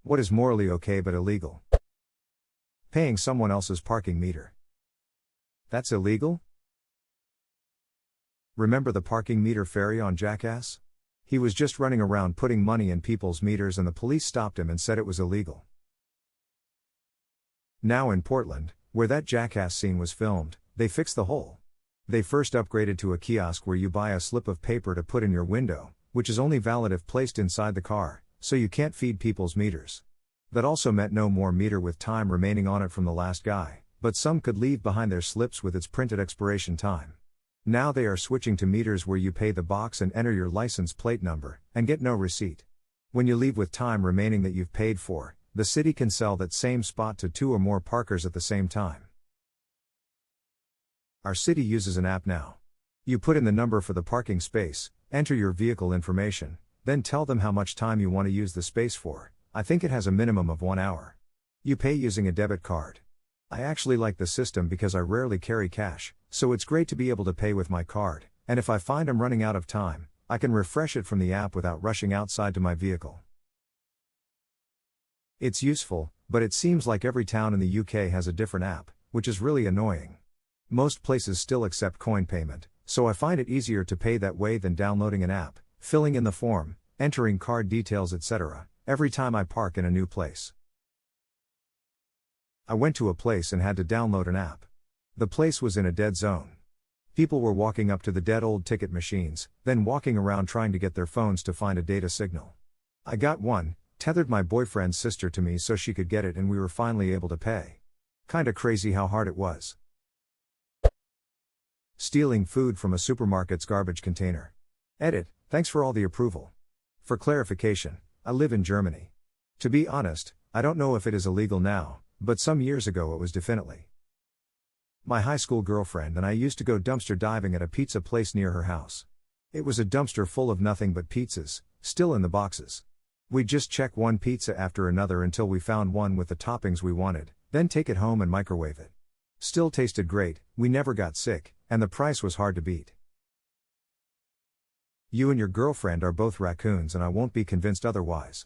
What is morally okay but illegal? Paying someone else's parking meter. That's illegal? Remember the parking meter fairy on Jackass? He was just running around putting money in people's meters and the police stopped him and said it was illegal. Now in Portland, where that Jackass scene was filmed, they fixed the hole. They first upgraded to a kiosk where you buy a slip of paper to put in your window, which is only valid if placed inside the car, so you can't feed people's meters. That also meant no more meter with time remaining on it from the last guy, but some could leave behind their slips with its printed expiration time. Now they are switching to meters where you pay the box and enter your license plate number, and get no receipt. When you leave with time remaining that you've paid for, the city can sell that same spot to 2 or more parkers at the same time. Our city uses an app now. You put in the number for the parking space, enter your vehicle information, then tell them how much time you want to use the space for. I think it has a minimum of 1 hour. You pay using a debit card. I actually like the system because I rarely carry cash, so it's great to be able to pay with my card, and if I find I'm running out of time, I can refresh it from the app without rushing outside to my vehicle. It's useful, but it seems like every town in the UK has a different app, which is really annoying. Most places still accept coin payment, so I find it easier to pay that way than downloading an app, filling in the form, entering card details etc., every time I park in a new place. I went to a place and had to download an app. The place was in a dead zone. People were walking up to the dead old ticket machines, then walking around trying to get their phones to find a data signal. I got one, tethered my boyfriend's sister to me so she could get it and we were finally able to pay. Kinda crazy how hard it was. Stealing food from a supermarket's garbage container. Edit, thanks for all the approval. For clarification, I live in Germany. To be honest, I don't know if it is illegal now, but some years ago it was definitely. My high school girlfriend and I used to go dumpster diving at a pizza place near her house. It was a dumpster full of nothing but pizzas, still in the boxes. We'd just check one pizza after another until we found one with the toppings we wanted, then take it home and microwave it. Still tasted great, we never got sick, and the price was hard to beat. You and your girlfriend are both raccoons and I won't be convinced otherwise.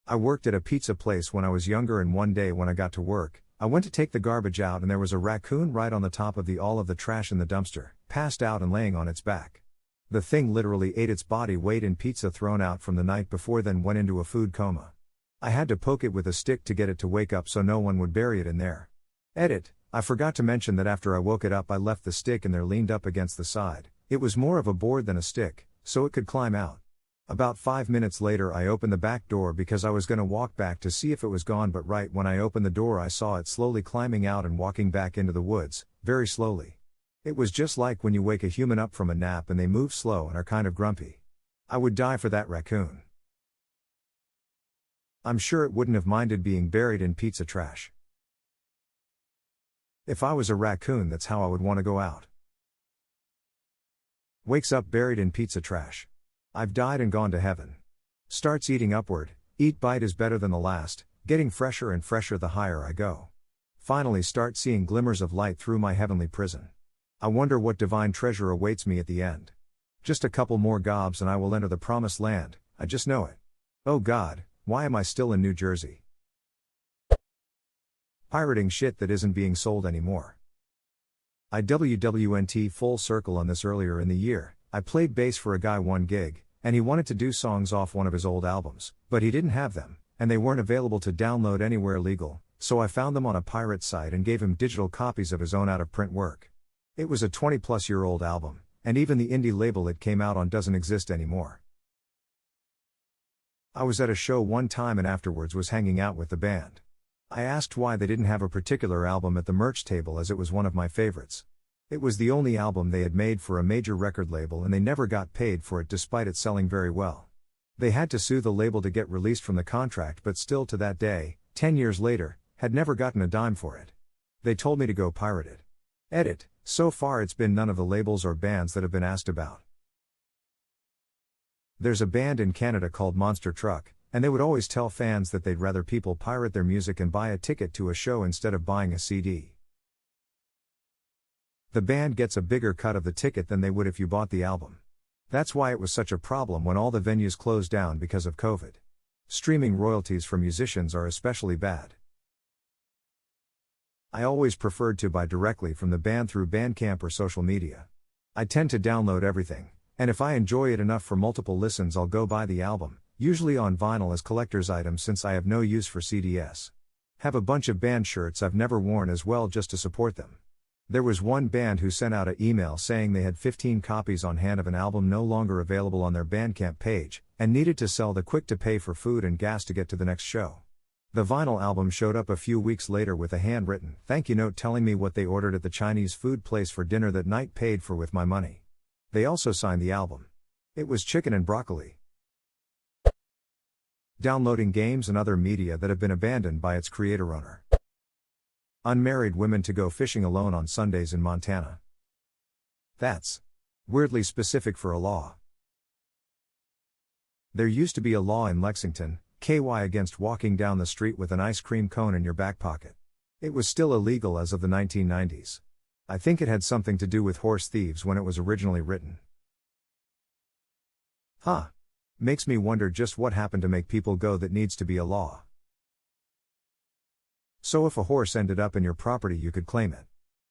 I worked at a pizza place when I was younger and one day when I got to work, I went to take the garbage out and there was a raccoon right on the top of all of the trash in the dumpster, passed out and laying on its back. The thing literally ate its body weight in pizza thrown out from the night before, then went into a food coma. I had to poke it with a stick to get it to wake up so no one would bury it in there. Edit, I forgot to mention that after I woke it up I left the stick in there leaned up against the side. It was more of a board than a stick, so it could climb out. About 5 minutes later I opened the back door because I was gonna walk back to see if it was gone, but right when I opened the door I saw it slowly climbing out and walking back into the woods, very slowly. It was just like when you wake a human up from a nap and they move slow and are kind of grumpy. I would die for that raccoon. I'm sure it wouldn't have minded being buried in pizza trash. If I was a raccoon, that's how I would want to go out. Wakes up buried in pizza trash. I've died and gone to heaven. Starts eating upward, each bite is better than the last, getting fresher and fresher the higher I go. Finally start seeing glimmers of light through my heavenly prison. I wonder what divine treasure awaits me at the end. Just a couple more gobs and I will enter the promised land, I just know it. Oh God, why am I still in New Jersey? Pirating shit that isn't being sold anymore. I WWNT full circle on this earlier in the year. I played bass for a guy one gig, and he wanted to do songs off one of his old albums, but he didn't have them, and they weren't available to download anywhere legal, so I found them on a pirate site and gave him digital copies of his own out-of-print work. It was a 20-plus-year-old album, and even the indie label it came out on doesn't exist anymore. I was at a show one time and afterwards was hanging out with the band. I asked why they didn't have a particular album at the merch table as it was one of my favorites. It was the only album they had made for a major record label and they never got paid for it despite it selling very well. They had to sue the label to get released from the contract, but still to that day, 10 years later, had never gotten a dime for it. They told me to go pirate it. Edit, so far it's been none of the labels or bands that have been asked about. There's a band in Canada called Monster Truck, and they would always tell fans that they'd rather people pirate their music and buy a ticket to a show instead of buying a CD. The band gets a bigger cut of the ticket than they would if you bought the album. That's why it was such a problem when all the venues closed down because of COVID. Streaming royalties from musicians are especially bad. I always preferred to buy directly from the band through Bandcamp or social media. I tend to download everything, and if I enjoy it enough for multiple listens, I'll go buy the album, usually on vinyl as collector's items since I have no use for CDs. Have a bunch of band shirts I've never worn as well just to support them. There was one band who sent out an email saying they had 15 copies on hand of an album no longer available on their Bandcamp page, and needed to sell the quick to pay for food and gas to get to the next show. The vinyl album showed up a few weeks later with a handwritten thank you note telling me what they ordered at the Chinese food place for dinner that night paid for with my money. They also signed the album. It was chicken and broccoli. Downloading games and other media that have been abandoned by its creator owner. Unmarried women to go fishing alone on Sundays in Montana. That's weirdly specific for a law. There used to be a law in Lexington, KY, against walking down the street with an ice cream cone in your back pocket. It was still illegal as of the 1990s. I think it had something to do with horse thieves when it was originally written. Makes me wonder just what happened to make people go that needs to be a law. So if a horse ended up in your property, you could claim it.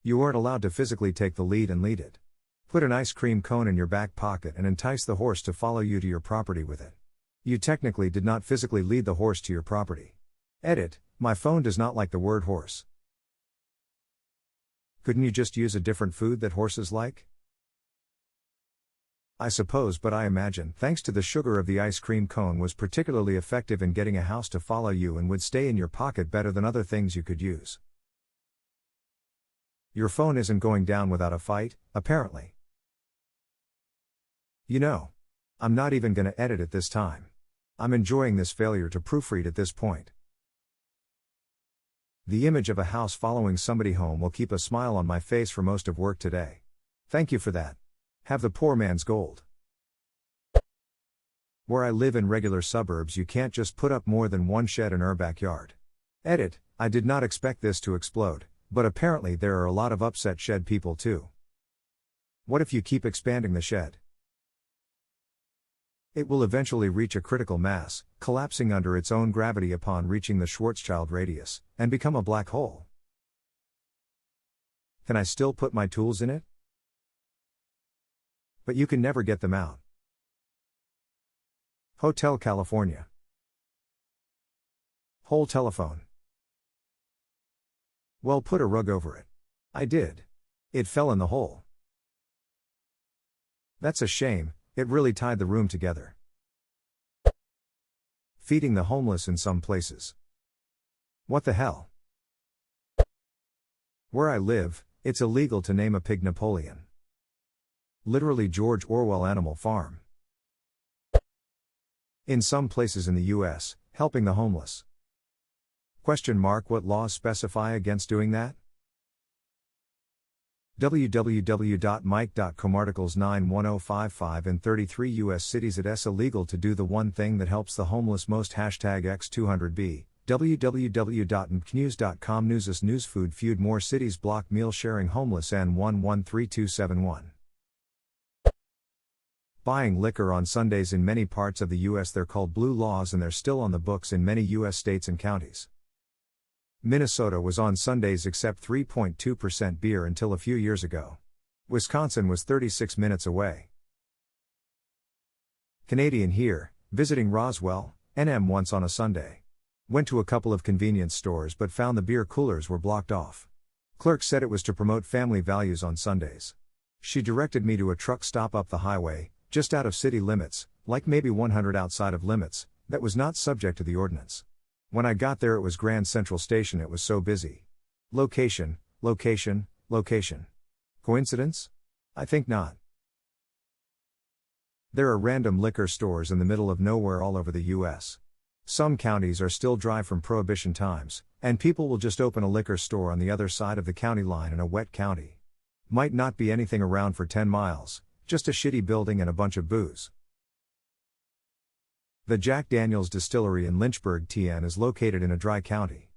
You weren't allowed to physically take the lead and lead it. Put an ice cream cone in your back pocket and entice the horse to follow you to your property with it. You technically did not physically lead the horse to your property. Edit, my phone does not like the word horse. Couldn't you just use a different food that horses like? I suppose, but I imagine, thanks to the sugar of the ice cream cone, was particularly effective in getting a house to follow you and would stay in your pocket better than other things you could use. Your phone isn't going down without a fight, apparently. You know, I'm not even gonna edit it this time. I'm enjoying this failure to proofread at this point. The image of a house following somebody home will keep a smile on my face for most of work today. Thank you for that. Have the poor man's gold. Where I live in regular suburbs, you can't just put up more than one shed in our backyard. Edit, I did not expect this to explode, but apparently there are a lot of upset shed people too. What if you keep expanding the shed? It will eventually reach a critical mass, collapsing under its own gravity upon reaching the Schwarzschild radius, and become a black hole. Can I still put my tools in it? But you can never get them out. Hotel California. Whole telephone. Well, put a rug over it. I did. It fell in the hole. That's a shame, it really tied the room together. Feeding the homeless in some places. What the hell? Where I live, it's illegal to name a pig Napoleon. Literally George Orwell Animal Farm. In some places in the US, helping the homeless. What laws specify against doing that? www.mike.com Articles 91055 in 33 U.S. cities it's illegal to do the one thing that helps the homeless most #X200B, www.mcnews.com Newsus Newsfood Feud More cities block meal sharing homeless N113271. Buying liquor on Sundays in many parts of the U.S. They're called blue laws and they're still on the books in many U.S. states and counties. Minnesota was on Sundays except 3.2% beer until a few years ago. Wisconsin was 36 minutes away. Canadian here, visiting Roswell, NM once on a Sunday. Went to a couple of convenience stores but found the beer coolers were blocked off. Clerk said it was to promote family values on Sundays. She directed me to a truck stop up the highway, just out of city limits, like maybe 100 outside of limits, that was not subject to the ordinance. When I got there it was Grand Central Station, it was so busy. Location, location, location. Coincidence? I think not. There are random liquor stores in the middle of nowhere all over the US. Some counties are still dry from Prohibition times, and people will just open a liquor store on the other side of the county line in a wet county. Might not be anything around for 10 miles, just a shitty building and a bunch of booze. The Jack Daniel's distillery in Lynchburg, TN is located in a dry county.